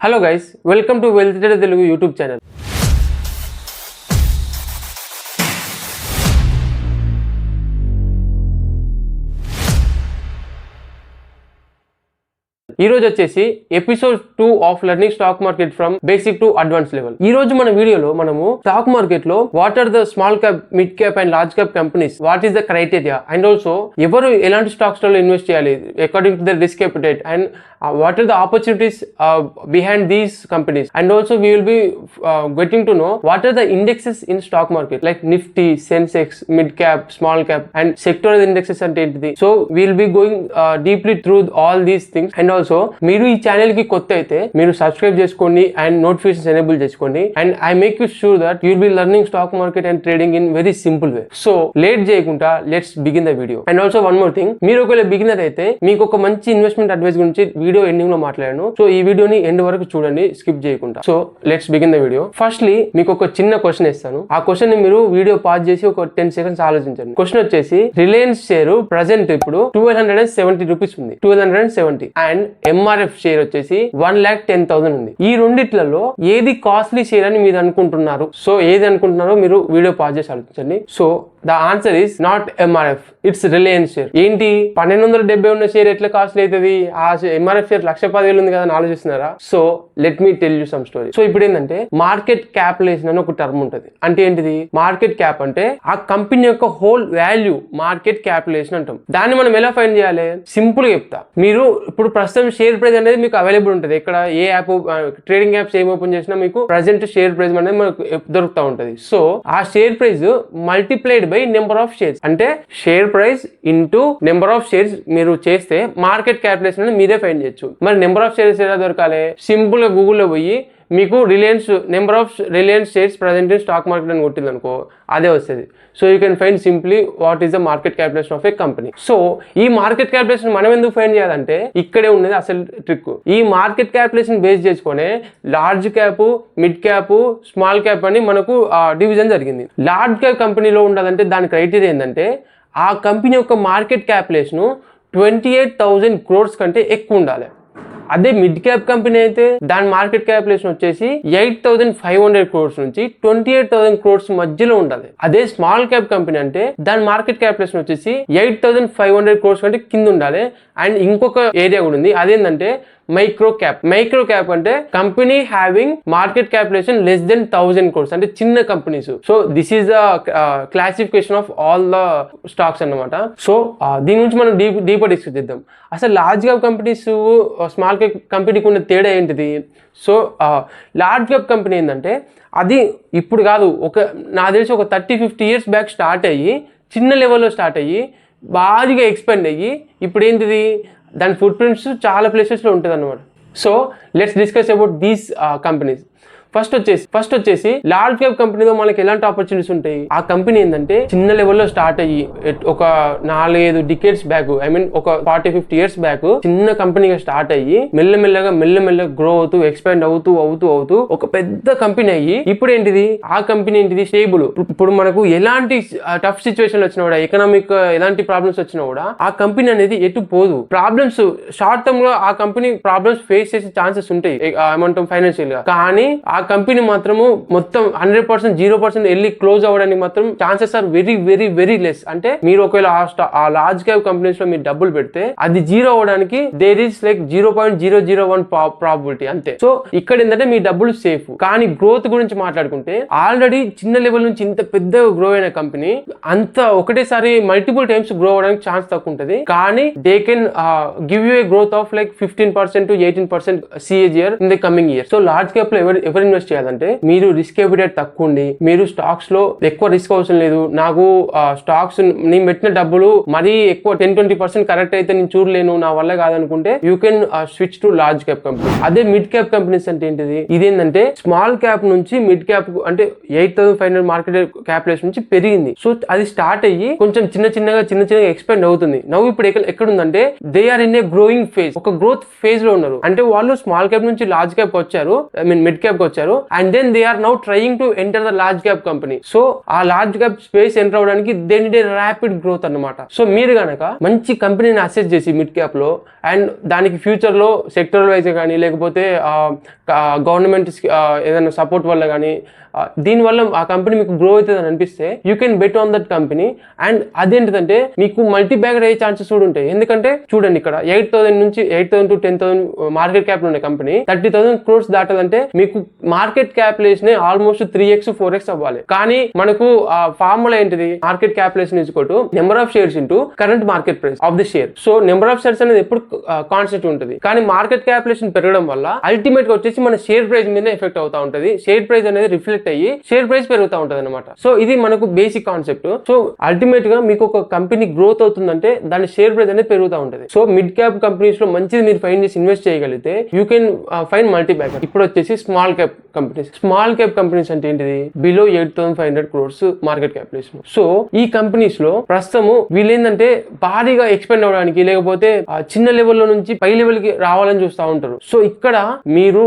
Hello guys, welcome to Wealth Trader Telugu YouTube channel. ఈ రోజు వచ్చేసి episode 2 of learning stock market from basic to advance level. ఈ రోజు మన వీడియోలో మనము స్టాక్ మార్కెట్ లో what are the small cap, mid cap and large cap companies, what is the criteria and also ఎవరు ఎలాంటి స్టాక్స్ లో ఇన్వెస్ట్ చేయాలి according to the risk appetite and what are the opportunities behind these companies, and also we will be getting to know what are the indexes in stock market like Nifty, Sensex, mid cap, small cap and sectoral indexes ante entidi. So we will be going deeply through all these things. And also మీరు ఈ channel కి కొత్త అయితే మీరు subscribe చేసుకోండి and notifications enable చేసుకోండి, and I make you sure that you will be learning stock market and trading in very simple way. So late చేయకుండా let's begin the video. And also one more thing, మీరు ఒకవేళ beginner అయితే మీకు ఒక మంచి investment advice గురించి video ending లో మాట్లాడాను. సో ఈ వీడియోని ఎండ్ వరకు చూడండి, స్కిప్ చేయకుండా. So let's begin the video. Firstly మీకు ఒక చిన్న క్వశ్చన్ ఇస్తాను. ఆ క్వశ్చన్ ని మీరు వీడియో పాజ్ చేసి ఒక 10 సెకండ్స్ ఆలోచించండి. క్వశ్చన్ వచ్చేసి, రిలయన్స్ షేర్ ప్రెసెంట్ ఇప్పుడు 1270 రూపీస్ ఉంది, 1270, అండ్ ఎంఆర్ఎఫ్ షేర్ వచ్చేసి 1,10,000 ఉంది. ఈ రెండిట్లలో ఏది కాస్ట్లీ షేర్ అని మీరు అనుకుంటున్నారు? సో ఏది అనుకుంటున్నారో మీరు వీడియో పాజ్ చేసి ఆలోచించండి. So the answer is not MRF, it's Reliance share. ఏంటి 1270 ఉన్న షేర్ ఎట్లా కాస్ట్లీ అవుతుంది? ఆ ఎంఆర్ఎఫ్ షేర్ 1,10,000 ఉంది కదా అని ఆలోచిస్తున్నారా? So let me tell you some story. So ఇప్పుడు ఏంటంటే మార్కెట్ క్యాపిటలైజేషన్ అని ఒక టర్మ్ ఉంటుంది. అంటే ఏంటిది? మార్కెట్ క్యాప్ అంటే ఆ కంపెనీ యొక్క హోల్ వాల్యూ మార్కెట్ క్యాపిటలైజేషన్ అంటాం. దాన్ని మనం ఎలా ఫైండ్ చేయాలి? సింపుల్ గా చెప్తా. మీరు ఇప్పుడు ప్రస్తుతం షేర్ ప్రైస్ అనేది మీకు అవైలబుల్ ఉంటుంది. ఇక్కడ ఏ యాప్, ట్రేడింగ్ యాప్స్ ఏం ఓపెన్ చేసినా మీకు ప్రెసెంట్ షేర్ ప్రైస్ అనేది మనకు దొరుకుతూ ఉంటుంది. సో ఆ share price multiplied by number of shares, అంటే share price into number of shares మీరు చేస్తే మార్కెట్ క్యాపిటలైజేషన్ అనేది మీరే ఫైండ్ చేయొచ్చు. మరి నెంబర్ ఆఫ్ షేర్స్ ఎలా దొరకాలి? సింపుల్ గా గూగుల్లో పోయి మీకు Reliance number of Reliance shares present in stock market అని కొట్టింది అనుకో, అదే వస్తుంది. So you can find simply what is the market capitalization of a company. So ఈ మార్కెట్ క్యాపిటలైజేషన్ మనం ఎందుకు ఫైండ్ చేయాలంటే ఇక్కడే ఉన్నది అసలు ట్రిక్. ఈ మార్కెట్ క్యాపిటలైజేషన్ బేస్ చేసుకునే large cap, mid cap, small cap అని మనకు డివిజన్ జరిగింది. లార్జ్ క్యాప్ కంపెనీలో ఉండదంటే దాని క్రైటీరియా ఏంటంటే ఆ కంపెనీ యొక్క మార్కెట్ క్యాపిటలైజేషన్ 28,000 crores కంటే ఎక్కువ ఉండాలి. అదే మిడ్ క్యాప్ కంపెనీ అయితే దాని మార్కెట్ క్యాపిటలైజేషన్ వచ్చేసి 8,500 crores నుంచి 28,000 crores మధ్యలో ఉండాలి. అదే స్మాల్ క్యాప్ కంపెనీ అంటే దాని మార్కెట్ క్యాపిటలైజేషన్ వచ్చేసి 8,500 crores కంటే కింద ఉండాలి. అండ్ ఇంకొక ఏరియా కూడా ఉంది, అదేంటంటే మైక్రో క్యాప్. మైక్రో క్యాప్ అంటే company having market capitalization less than 1,000 crores, అంటే చిన్న companies. So this is the classification of all the stocks అన్నమాట. సో దీని నుంచి మనం డీపర్ డిస్కస్ చేద్దాం. అసలు large cap companies, small cap కంపెనీకి ఉన్న తేడా ఏంటిది? సో లార్జ్ క్యాప్ కంపెనీ ఏంటంటే అది ఇప్పుడు కాదు, నాకు తెలిసి ఒక 30-50 years బ్యాక్ స్టార్ట్ అయ్యి చిన్న లెవెల్లో స్టార్ట్ అయ్యి భారీగా ఎక్స్పెండ్ అయ్యి ఇప్పుడు ఏంటిది, దాని ఫుట్ ప్రింట్స్ చాలా ప్లేసెస్లో ఉంటుంది అనమాట. So let's discuss about these companies. First వచ్చేసి లార్జ్ క్యాప్ కంపెనీలో మనకి ఎలాంటి ఆపర్చునిటీస్ ఉంటాయి? ఆ కంపెనీ ఏంటంటే చిన్న లెవెల్లో స్టార్ట్ అయ్యి ఒక 4-5 decades బ్యాక్, ఐ మీన్ ఒక 40-50 years బ్యాక్ చిన్న కంపెనీగా స్టార్ట్ అయ్యి మెల్లమెల్లగా గ్రో అవుతూ ఎక్స్పాండ్ అవుతూ ఒక పెద్ద కంపెనీ అయ్యి ఇప్పుడు ఏంటిది, ఆ కంపెనీ ఏంటిది, స్టేబుల్. ఇప్పుడు మనకు ఎలాంటి టఫ్ సిచ్యువేషన్ వచ్చినా కూడా, ఎకనామిక్ ఎలాంటి ప్రాబ్లమ్స్ వచ్చినా కూడా ఆ కంపెనీ అనేది ఎటు పోదు. ప్రాబ్లమ్స్ షార్ట్ టర్మ్ లో ఆ కంపెనీ ప్రాబ్లమ్స్ ఫేస్ చేసే ఛాన్సెస్ ఉంటాయి ఏమంటాం ఫైనాన్షియల్ గా, కానీ ఆ కంపెనీ మాత్రము మొత్తం 100%, 0% వెళ్ళి క్లోజ్ అవ్వడానికి మాత్రం chances are very very very less. అంటే మీరు ఒకవేళ ఆ లార్జ్ క్యాప్ కంపెనీస్ లో మీరు డబ్బులు పెడితే అది జీరో అవ్వడానికి దేర్ ఈస్ లైక్ 0.001 ప్రాబిలిటీ అంతే. సో ఇక్కడ ఏంటంటే మీ డబ్బులు సేఫ్. కానీ గ్రోత్ గురించి మాట్లాడుకుంటే ఆల్రెడీ చిన్న లెవెల్ నుంచి ఇంత పెద్ద గ్రో అయిన కంపెనీ అంత ఒకటేసారి మల్టిపుల్ టైమ్స్ గ్రో అవ్వడానికి ఛాన్స్ తక్కువ ఉంటుంది, కానీ they can give you A growth of like 15% to 18% CAGR in the coming year. So large cap లో ఎవరు ఇన్వెస్ట్ చేయాలంటే మీరు రిస్క్ అపెటైట్ తక్కువ ఉండి, మీరు స్టాక్స్ లో ఎక్కువ రిస్క్ అవసరం లేదు, నాకు స్టాక్స్ నేను పెట్టిన డబ్బులు మరీ ఎక్కువ 10-20% కరెక్ట్ అయితే నేను చూడలేను, నా వల్ల కాదనుకుంటే you can switch to large cap company. అదే మిడ్ క్యాప్ కంపెనీస్ అంటే ఏంటిది, ఇదేంటంటే స్మాల్ క్యాప్ నుంచి మిడ్ క్యాప్ అంటే 8,500 మార్కెట్ క్యాపిటలైజేషన్ నుంచి పెరిగింది. సో అది స్టార్ట్ అయ్యి కొంచెం చిన్నగా ఎక్స్పెండ్ అవుతుంది. నవ్వు ఇప్పుడు ఎక్కడ ఉందంటే they are in a growing phase, ఒక గ్రోత్ ఫేజ్ లో ఉన్నారు. అంటే వాళ్ళు స్మాల్ క్యాప్ నుంచి లార్జ్ క్యాప్ వచ్చారు, ఐ మీన్ మిడ్ క్యాప్ వచ్చారు, వచ్చారు and then they are now trying to enter the large cap company. So ఆ లార్జ్ క్యాప్ స్పేస్ ఎంటర్ అవడానికి they need a rapid growth అన్నమాట. సో మీరు గనక మంచి కంపెనీని అసెస్ చేసి మిడ్ క్యాప్ లో అండ్ దానికి ఫ్యూచర్ లో సెక్టర్ వైజ్ కానీ లేకపోతే గవర్నమెంట్ ఏదైనా సపోర్ట్ వల్ల కానీ దీనివల్ల ఆ కంపెనీ మీకు గ్రో అవుతుంది అని అనిపిస్తే you can bet on that company. And అదేంటిదంటే మీకు మల్టీ బ్యాగర్ అయ్యే ఛాన్సెస్ కూడా ఉంటాయి. ఎందుకంటే చూడండి ఇక్కడ 8,000 నుంచి 8,000 to 10,000 మార్కెట్ క్యాప్ ఉండే కంపెనీ 30,000 crores దాటాలంటే మీకు market capitalisation almost 3x 4x అవ్వాలి. కానీ మనకు ఫార్ములా ఏంటిది? Market capitalization is equal to number of shares into current market price of the share. So number of shares అనేది ఎప్పుడు కాన్స్టెంట్ ఉంటుంది. కానీ మార్కెట్ క్యాపిటలైజేషన్ పెరగడం వల్ల అల్టిమేట్ గా వచ్చేసి మన షేర్ ప్రైస్ మీద ఎఫెక్ట్ అవుతా ఉంటుంది. షేర్ ప్రైస్ అనేది రిఫ్లెక్ట్ అయ్యి షేర్ ప్రైస్ పెరుగుతూ ఉంటది అనమాట. సో ఇది మనకు బేసిక్ కాన్సెప్ట్. సో అల్టిమేట్ గా మీకు ఒక కంపెనీ గ్రోత్ అవుతుందంటే దాని షేర్ ప్రైస్ అనేది పెరుగుతూ ఉంటది. సో మిడ్ క్యాప్ కంపెనీస్ లో మంచిది మీరు ఫైండ్ చేసి ఇన్వెస్ట్ చేయగలిగితే you can find multibagger. ఇప్పుడు వచ్చేసి small cap companies. Small cap companies అంటే ఏంటిది? Below 8,500 crores market capitalization. So ఈ కంపెనీస్ లో ప్రస్తుతము వీళ్ళు ఏంటంటే భారీగా ఎక్స్పెండ్ అవడానికి లేకపోతే చిన్న లెవెల్లో నుంచి పై లెవెల్ కి రావాలని చూస్తూ ఉంటారు. సో ఇక్కడ మీరు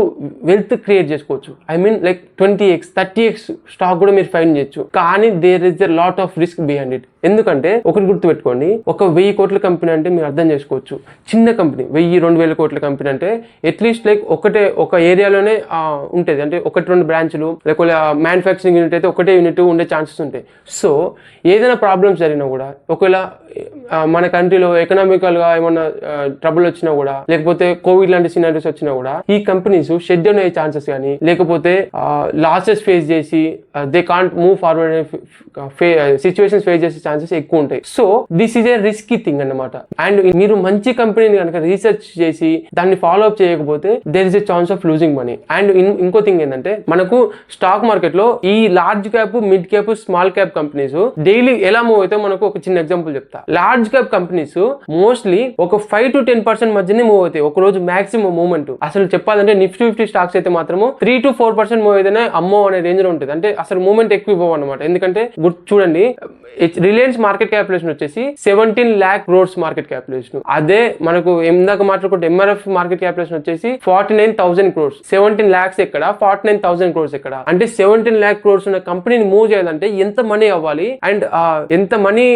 వెల్త్ క్రియేట్ చేసుకోవచ్చు. I mean like 20x 30x stock కూడా మీరు ఫైండ్ చేయొచ్చు. కానీ there is a lot of risk behind it. ఎందుకంటే ఒకటి గుర్తుపెట్టుకోండి, ఒక 1,000 కోట్ల కంపెనీ అంటే మీరు అర్థం చేసుకోవచ్చు. చిన్న కంపెనీ 1,000-2,000 కోట్ల కంపెనీ అంటే అట్లీస్ట్ లైక్ ఒక ఏరియాలోనే ఉంటుంది. అంటే 1-2 బ్రాంచ్లు లేకపోతే మ్యానుఫ్యాక్చరింగ్ యూనిట్ అయితే ఒకటే యూనిట్ ఉండే ఛాన్సెస్ ఉంటాయి. సో ఏదైనా ప్రాబ్లమ్స్ జరిగినా కూడా ఒకవేళ మన కంట్రీలో ఎకనామికల్ గా ఏమన్నా ట్రబుల్ వచ్చినా కూడా లేకపోతే కోవిడ్ లాంటి సినారియోస్ వచ్చినా కూడా ఈ కంపెనీస్ షట్ డౌన్ అయ్యే ఛాన్సెస్ కానీ లేకపోతే లాసెస్ ఫేస్ చేసి they can't move forward situations face చేసే ఛాన్సెస్ ఎక్కువ ఉంటాయి. So this is a risky thing అన్నమాట. అండ్ మీరు మంచి కంపెనీని కనుక రీసెర్చ్ చేసి దాన్ని ఫాలో అప్ చేయకపోతే there is a chance of losing money. And ఇంకో థింగ్ ఏంటంటే మనకు స్టాక్ మార్కెట్ లో ఈ large cap mid cap small cap companies daily ఎలా మూవ్ అయితే మనకు ఒక చిన్న ఎగ్జాంపుల్ చెప్తా. లార్జ్ క్యాప్ కంపెనీస్ మోస్ట్లీ ఒక 5 to 10% మధ్యనే మూవ్ అవుతాయి ఒక రోజు మాక్సిమం మూవ్మెంట్. అసలు చెప్పాలంటే నిఫ్టీ 50 స్టాక్స్ అయితే మాత్రము 3 to 4% మూవ్ అయితేనే అమ్మో అనే రేంజ్ లో ఉంటుంది. అంటే అసలు మూవ్మెంట్ ఎక్కువ ఇవ్వవు అనమాట. ఎందుకంటే చూడండి రిలయన్స్ మార్కెట్ క్యాపిటలైజేషన్ వచ్చేసి 17 lakh crores మార్కెట్ క్యాపిటలైజేషన్. అదే మనకు ఇందాక మాట్లాడుకుంటే ఎంఆర్ఎఫ్ మార్కెట్ క్యాపిటలైజేషన్ వచ్చేసి 49,000 crores. 17 lakhs ఎక్కడ, 49,000 crores ఎక్కడ? అంటే 17 lakh crores ఉన్న కంపెనీని మూవ్ చేయాలంటే ఎంత మనీ అవ్వాలి అండ్ ఎంత మనీ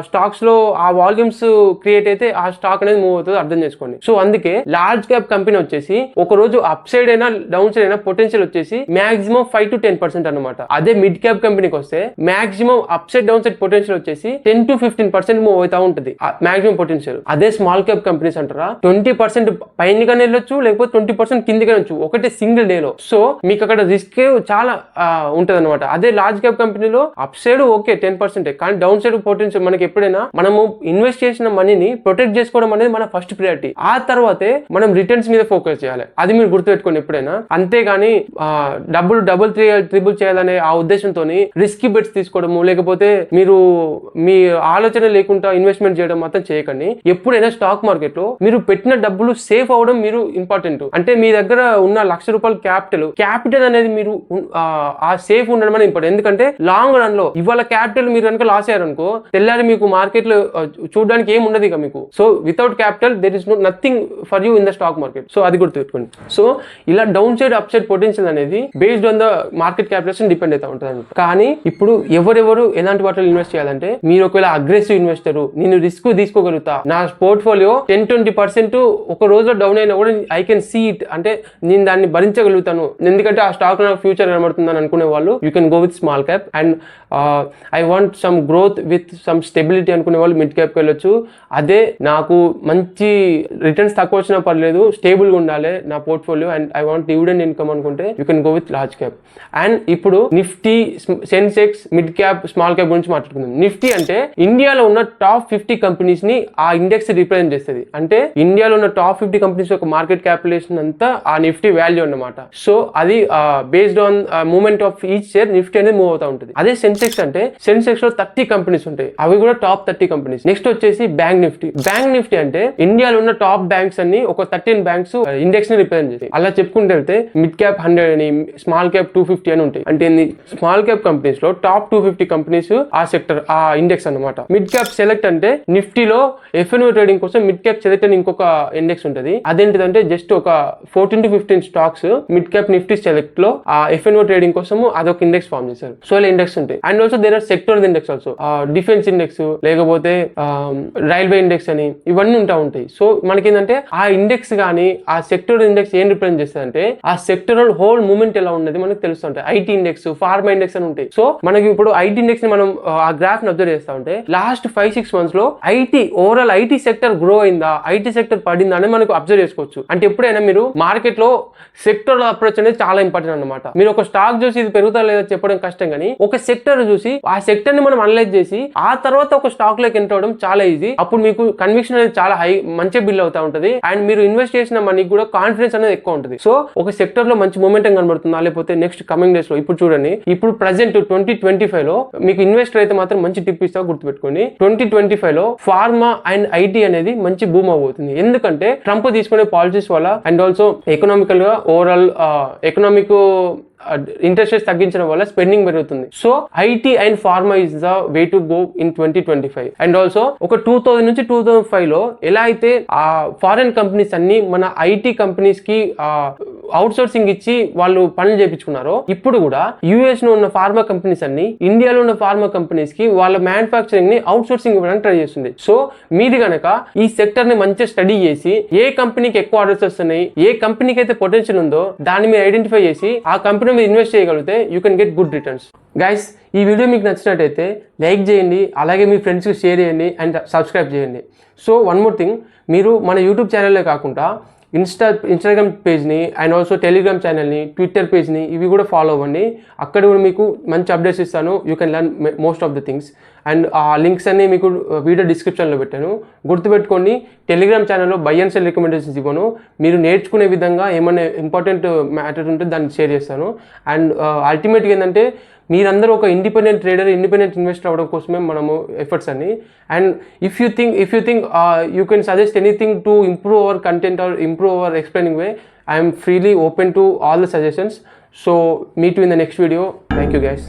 స్టాక్స్ లో ఆ వాల్యూమ్స్ క్రియేట్ అయితే ఆ స్టాక్ అనేది మూవ్ అవుతుంది అర్థం చేసుకోండి. సో అందుకే లార్జ్ క్యాప్ కంపెనీ వచ్చేసి ఒక రోజు అప్ సైడ్ అయినా డౌన్ సైడ్ అయినా పొటెన్షియల్ వచ్చేసి మాక్సిమం 5 to 10% అనమాట. అదే మిడ్ క్యాప్ కంపెనీకి వస్తే maximum up side down side potential వచ్చేసి 10 to 15% మూవ్ అవుతా ఉంటుంది మాక్సిమం పొటెన్షియల్. అదే స్మాల్ క్యాప్ కంపెనీస్ అంటారా 20% పైనగానే వెళ్ళొచ్చు లేకపోతే 20% కిందిగా వెళ్ళొచ్చు ఒకటే సింగిల్ డే లో. సో మీకు అక్కడ రిస్క్ చాలా ఉంటది అనమాట. అదే లార్జ్ క్యాప్ కంపెనీలో అప్ సైడ్ ఓకే 10% కానీ డౌన్ సైడ్ పొటెన్షియల్ మనకి ఎప్పుడైనా మనము ఇన్వెస్ట్ చేసిన మనీని ప్రొటెక్ట్ చేసుకోవడం అనేది మన ఫస్ట్ ప్రియారిటీ. ఆ తర్వాతే మనం రిటర్న్స్ మీద ఫోకస్ చేయాలి. అది మీరు గుర్తుపెట్టుకోండి ఎప్పుడైనా. అంతేగాని డబుల్ ట్రిబుల్ చేయాలనే ఆ ఉద్దేశంతో రిస్కీ బెట్స్ తీసుకోవడము లేకపోతే మీరు మీ ఆలోచన లేకుండా ఇన్వెస్ట్మెంట్ చేయడం మాత్రం చేయకండి. ఎప్పుడైనా స్టాక్ మార్కెట్ లో మీరు పెట్టిన డబ్బులు సేఫ్ అవ్వడం మీరు ఇంపార్టెంట్. అంటే మీ దగ్గర ఉన్న ₹1,00,000 క్యాపిటల్ అనేది మీరు ఆ సేఫ్ ఉండడం అనేది ఇంపార్టెంట్. ఎందుకంటే లాంగ్ రన్ లో ఇవాళ క్యాపిటల్ మీరు కనుక లాస్ అయ్యారనుకో తెల్లారి మీకు మార్కెట్ లో చూడడానికి ఏం ఉండదు ఇక మీకు. So without capital there is nothing for you in the stock market. So అది గుర్తుపెట్టుకోండి. సో ఇలా down side up side potential అనేది based on the market capitalization depend అవుతా ఉంటుంది. కానీ ఇప్పుడు ఎవరెవరు ఎలాంటి వాటిలో ఇన్వెస్ట్ చేయాలంటే మీరు ఒకవేళ అగ్రెసివ్ ఇన్వెస్టర్ నేను రిస్క్ తీసుకోగలుగుతా నా పోర్ట్ఫోలియో 10-20% ఒక రోజులో డౌన్ అయినా కూడా ఐ కెన్ సీ ఇట్ అంటే నేను దాన్ని భరించగలుగుతాను ఎందుకంటే ఆ స్టాక్ నాకు ఫ్యూచర్ కనబడుతుందని అనుకునే వాళ్ళు you can go with small cap. And I want some growth with some stability అనుకునే వాళ్ళు మిడ్ క్యాప్కి వెళ్ళొచ్చు. అదే నాకు మంచి రిటర్న్స్ తక్కువ వచ్చినా పర్లేదు స్టేబుల్గా ఉండాలి నా portfolio and I want dividend income అనుకుంటే you can go with large cap. And ఇప్పుడు Nifty Sensex mid cap small cap గురించి మాట్లాడుకుందాం. నిఫ్టీ అంటే ఇండియాలో ఉన్న టాప్ 50 కంపెనీస్ ని ఆ ఇండెక్స్ రిప్రజెంట్ చేస్తుంది. అంటే ఇండియాలో ఉన్న టాప్ 50 కంపెనీస్ యొక్క మార్కెట్ క్యాపిటలైజేషన్ అంతా ఆ నిఫ్టీ వాల్యూ అన్నమాట. సో అది based on movement of each share Nifty అనేది మూవ్ అవుతా ఉంటుంది. అదే సెన్సెక్స్ అంటే సెన్సెక్స్ లో 30 కంపెనీస్ ఉంటాయి అవి కూడా టాప్ 30 కంపెనీస్. నెక్స్ట్ వచ్చేసి బ్యాంక్ నిఫ్టీ. బ్యాంక్ నిఫ్టీ అంటే ఇండియాలో ఉన్న టాప్ బ్యాంక్స్ అన్ని ఒక 13 బ్యాంక్స్ ఇండెక్స్ ని రిప్రజెంట్ చేస్తాయి. అలా చెప్పుకుంటే వెళ్తే మిడ్ క్యాప్ 100 అని స్మాల్ క్యాప్ 250 అని ఉంటాయి. అంటే స్మాల్ క్యాప్ కంపెనీస్ లో టాప్ 250 కంపెనీస్ ఆ సెక్టర్ ఆ ఇండెక్స్ అన్నమాట. మిడ్ క్యాప్ సెలెక్ట్ అంటే నిఫ్టీలో ఎఫ్ఎన్ఓ ట్రేడింగ్ కోసం మిడ్ క్యాప్ సెలెక్ట్ అని ఇంకొక ఇండెక్స్ ఉంటుంది. అదేంటిదంటే జస్ట్ ఒక 14 to 15 stocks mid cap Nifty Nifty select లో ఆ FNO ట్రేడింగ్ కోసము అదొక ఇండెక్స్ ఫామ్ చేశారు. సో ఇలా ఇండెక్స్ ఉంటాయి. And also there are sector index also, defence index లేకపోతే రైల్వే ఇండెక్స్ అని ఇవన్నీ ఉంటాయి. సో మనకి ఏంటంటే ఆ ఇండెక్స్ కానీ ఆ సెక్టర్ ఇండెక్స్ ఏం రిప్రజెంట్ చేస్తుందంటే ఆ సెక్టరల్ హోల్ మూవ్మెంట్ ఎలా ఉన్నది మనకు తెలుస్తుంటాయి. ఐటీ ఇండెక్స్, ఫార్మా ఇండెక్స్ అని ఉంటాయి. సో మనకి ఇప్పుడు ఐటీ ఇండెక్స్ ని మనం ఆ గ్రాఫ్ ని అబ్జర్వ్ చేస్తా ఉంటే లాస్ట్ 5-6 months లో ఓవరాల్ ఐటీ సెక్టర్ గ్రో అయిందా, ఐటీ సెక్టర్ పడిందా అని మనకు అబ్జర్వ్ చేసుకోవచ్చు. అంటే ఎప్పుడైనా మీరు మార్కెట్ లో సెక్టర్ అప్రోచ్ అనేది చాలా ఇంపార్టెంట్ అన్నమాట. మీరు ఒక స్టాక్ చూసి ఇది పెరుగుతా లేదా చెప్పడం కష్టం, కానీ ఒక సెక్టర్ చూసి ఆ సెక్టర్ ని మనం అనలైజ్ చేసి ఆ తర్వాత ఒక స్టాక్ లోకి ఎంటర్ అవడం చాలా ఈజీ. అప్పుడు మీకు కన్విక్షన్ అనేది చాలా మంచి బిల్డ్ అవుతా ఉంటది. అండ్ మీరు ఇన్వెస్ట్ చేసిన మనీకి కూడా కాన్ఫిడెన్స్ అనేది ఎక్కువ ఉంటుంది. సో ఒక సెక్టర్ లో మంచి మూమెంటం కనబడుతుందా, లేకపోతే నెక్స్ట్ కమింగ్ డేస్ లో ఇప్పుడు చూడండి, ఇప్పుడు ప్రెసెంట్ 2025 లో మీకు ఇన్వెస్టర్ అయితే మాత్రం మంచి టిప్ ఇస్తా గుర్తుపెట్టుకోండి. 2025 లో ఫార్మా అండ్ ఐటీ అనేది మంచి బూమ్ అవబోతుంది. ఎందుకంటే ట్రంప్ తీసుకునే పాలసీస్ వల్ల అండ్ ఆల్సో ఎకనామికల్ గా ఓవరాల్ ఎకనామిక్ ఇంట్రెస్ట్ రేట్స్ తగ్గించడం వల్ల స్పెండింగ్ పెరుగుతుంది. So IT and pharma is the way to go in 2025. And also ఒక 2000 నుంచి 2005 లో ఎలా అయితే ఆ ఫారెన్ కంపెనీస్ అన్ని మన ఐటీ కంపెనీస్ కి అవుట్ సోర్సింగ్ ఇచ్చి వాళ్ళు పనులు చేయించుకున్నారో, ఇప్పుడు కూడా యుఎస్ లో ఉన్న ఫార్మా కంపెనీస్ అన్ని ఇండియాలో ఉన్న ఫార్మా కంపెనీస్ కి వాళ్ళ మ్యానుఫాక్చరింగ్ ని అవుట్ సోర్సింగ్ ఇవ్వడానికి ట్రై చేస్తుంది. సో మీరు గనక ఈ సెక్టర్ ని మంచిగా స్టడీ చేసి ఏ కంపెనీకి ఎక్కువ ఆర్డర్స్ వస్తున్నాయి, ఏ కంపెనీకి అయితే పొటెన్షియల్ ఉందో దాన్ని మీరు ఐడెంటిఫై చేసి ఆ కంపెనీ మీరు ఇన్వెస్ట్ చేయగలిగితే you can get good returns. Guys, ఈ వీడియో మీకు నచ్చినట్టయితే లైక్ చేయండి, అలాగే మీ ఫ్రెండ్స్కి షేర్ చేయండి అండ్ సబ్స్క్రైబ్ చేయండి. సో వన్ మోర్ థింగ్, మీరు మన యూట్యూబ్ ఛానల్లో కాకుండా ఇన్స్టాగ్రామ్ పేజ్ని అండ్ ఆల్సో టెలిగ్రామ్ ఛానల్ని, ట్విట్టర్ పేజ్ని ఇవి కూడా ఫాలో అవ్వండి. అక్కడ కూడా మీకు మంచి అప్డేట్స్ ఇస్తాను. You can learn most of the things. And ఆ లింక్స్ అన్ని మీకు వీడియో డిస్క్రిప్షన్లో పెట్టాను. గుర్తుపెట్టుకోండి, టెలిగ్రామ్ ఛానల్లో బై అండ్ సెల్ రికమెండేషన్స్ ఇవ్వను. మీరు నేర్చుకునే విధంగా ఏమైనా ఇంపార్టెంట్ మ్యాటర్ ఉంటే దాన్ని షేర్ చేస్తాను. అండ్ అల్టిమేట్గా ఏంటంటే మీరందరూ ఒక ఇండిపెండెంట్ ట్రేడర్, ఇండిపెండెంట్ ఇన్వెస్టర్ అవ్వడం కోసమే మనము ఎఫర్ట్స్ అన్ని. And if you think you can suggest anything to improve our content or improve our explaining way, I'm freely open to all the suggestions. So meet you in the next video. Thank you guys.